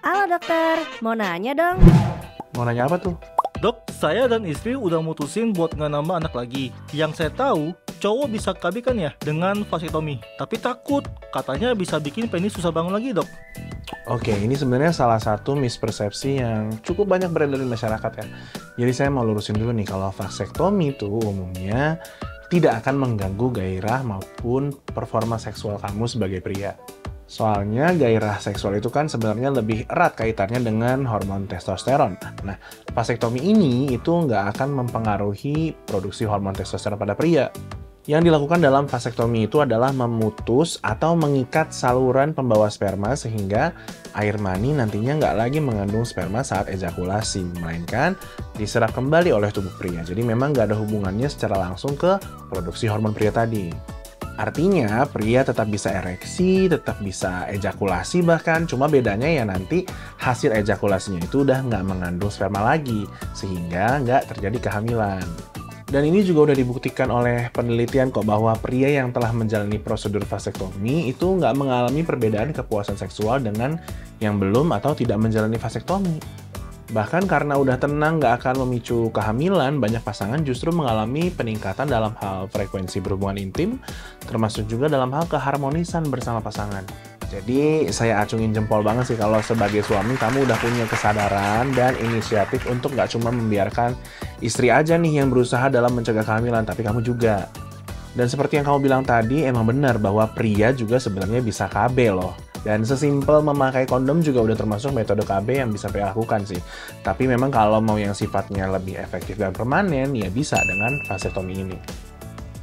Halo dokter, mau nanya dong. Mau nanya apa tuh? Dok, saya dan istri udah mutusin buat nggak nambah anak lagi. Yang saya tahu, cowok bisa KB kan ya dengan vasektomi. Tapi takut, katanya bisa bikin penis susah bangun lagi, dok. Oke, ini sebenarnya salah satu mispersepsi yang cukup banyak beredar di masyarakat ya. Jadi saya mau lurusin dulu nih, kalau vasektomi itu umumnya tidak akan mengganggu gairah maupun performa seksual kamu sebagai pria. Soalnya gairah seksual itu kan sebenarnya lebih erat kaitannya dengan hormon testosteron. Nah, vasektomi ini itu nggak akan mempengaruhi produksi hormon testosteron pada pria. Yang dilakukan dalam vasektomi itu adalah memutus atau mengikat saluran pembawa sperma sehingga air mani nantinya nggak lagi mengandung sperma saat ejakulasi, melainkan diserap kembali oleh tubuh pria. Jadi memang nggak ada hubungannya secara langsung ke produksi hormon pria tadi. Artinya pria tetap bisa ereksi, tetap bisa ejakulasi bahkan, cuma bedanya ya nanti hasil ejakulasinya itu udah nggak mengandung sperma lagi, sehingga nggak terjadi kehamilan. Dan ini juga udah dibuktikan oleh penelitian kok bahwa pria yang telah menjalani prosedur vasektomi itu nggak mengalami perbedaan kepuasan seksual dengan yang belum atau tidak menjalani vasektomi. Bahkan karena udah tenang nggak akan memicu kehamilan, banyak pasangan justru mengalami peningkatan dalam hal frekuensi berhubungan intim, termasuk juga dalam hal keharmonisan bersama pasangan. Jadi saya acungin jempol banget sih kalau sebagai suami kamu udah punya kesadaran dan inisiatif untuk nggak cuma membiarkan istri aja nih yang berusaha dalam mencegah kehamilan, tapi kamu juga. Dan seperti yang kamu bilang tadi, emang benar bahwa pria juga sebenarnya bisa KB loh. Dan sesimpel memakai kondom juga udah termasuk metode KB yang bisa pria lakukan sih. Tapi memang kalau mau yang sifatnya lebih efektif dan permanen, ya bisa dengan vasektomi ini.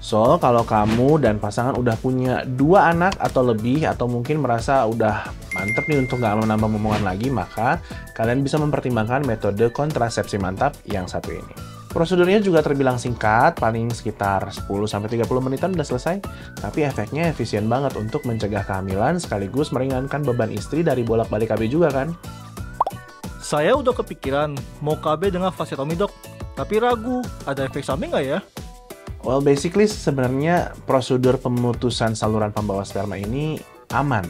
So, kalau kamu dan pasangan udah punya 2 anak atau lebih, atau mungkin merasa udah mantep nih untuk nggak menambah momongan lagi, maka kalian bisa mempertimbangkan metode kontrasepsi mantap yang satu ini. Prosedurnya juga terbilang singkat, paling sekitar 10-30 menitan udah selesai, tapi efeknya efisien banget untuk mencegah kehamilan sekaligus meringankan beban istri dari bolak-balik KB juga kan? Saya udah kepikiran mau KB dengan vasektomi, dok. Tapi ragu, ada efek samping nggak ya? Well, basically sebenarnya prosedur pemutusan saluran pembawa sperma ini aman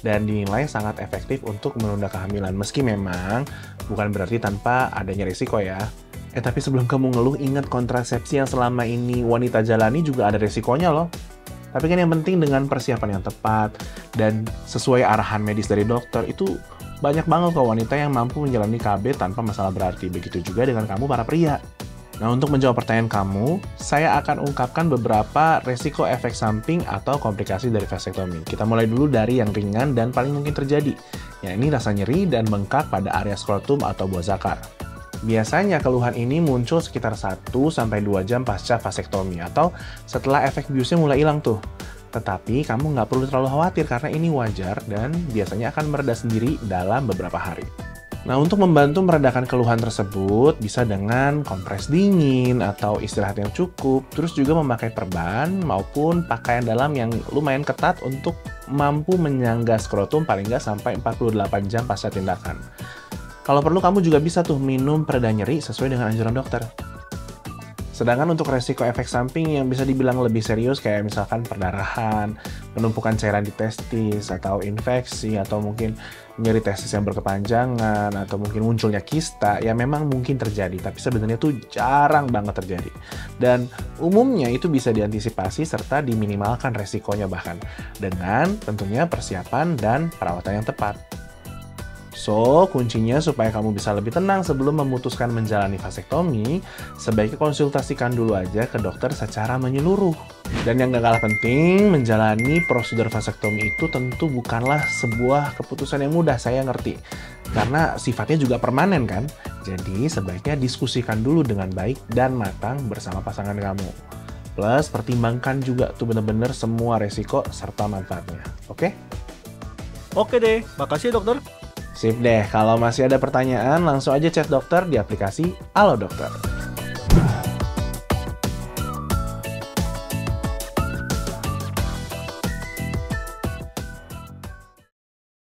dan dinilai sangat efektif untuk menunda kehamilan. Meski memang bukan berarti tanpa adanya risiko ya. Tapi sebelum kamu ngeluh, ingat kontrasepsi yang selama ini wanita jalani juga ada resikonya loh. Tapi kan yang penting dengan persiapan yang tepat dan sesuai arahan medis dari dokter, itu banyak banget kok wanita yang mampu menjalani KB tanpa masalah berarti. Begitu juga dengan kamu para pria. Nah, untuk menjawab pertanyaan kamu, saya akan ungkapkan beberapa resiko efek samping atau komplikasi dari vasektomi. Kita mulai dulu dari yang ringan dan paling mungkin terjadi. Ya, ini rasa nyeri dan bengkak pada area skrotum atau buah zakar. Biasanya keluhan ini muncul sekitar 1-2 jam pasca vasektomi atau setelah efek biusnya mulai hilang tuh. Tetapi kamu nggak perlu terlalu khawatir karena ini wajar dan biasanya akan mereda sendiri dalam beberapa hari. Nah, untuk membantu meredakan keluhan tersebut bisa dengan kompres dingin atau istirahat yang cukup, terus juga memakai perban maupun pakaian dalam yang lumayan ketat untuk mampu menyangga skrotum paling nggak sampai 48 jam pasca tindakan. Kalau perlu kamu juga bisa tuh minum pereda nyeri sesuai dengan anjuran dokter. Sedangkan untuk resiko efek samping yang bisa dibilang lebih serius kayak misalkan perdarahan, penumpukan cairan di testis, atau infeksi, atau mungkin nyeri testis yang berkepanjangan, atau mungkin munculnya kista, ya memang mungkin terjadi, tapi sebenarnya tuh jarang banget terjadi. Dan umumnya itu bisa diantisipasi serta diminimalkan resikonya bahkan, dengan tentunya persiapan dan perawatan yang tepat. So, kuncinya supaya kamu bisa lebih tenang sebelum memutuskan menjalani vasektomi, sebaiknya konsultasikan dulu aja ke dokter secara menyeluruh. Dan yang gak kalah penting, menjalani prosedur vasektomi itu tentu bukanlah sebuah keputusan yang mudah, saya ngerti. Karena sifatnya juga permanen kan? Jadi, sebaiknya diskusikan dulu dengan baik dan matang bersama pasangan kamu. Plus, pertimbangkan juga tuh bener-bener semua resiko serta manfaatnya. Oke? Oke deh, makasih ya, dokter. Sip deh, kalau masih ada pertanyaan langsung aja chat dokter di aplikasi Halo Dokter.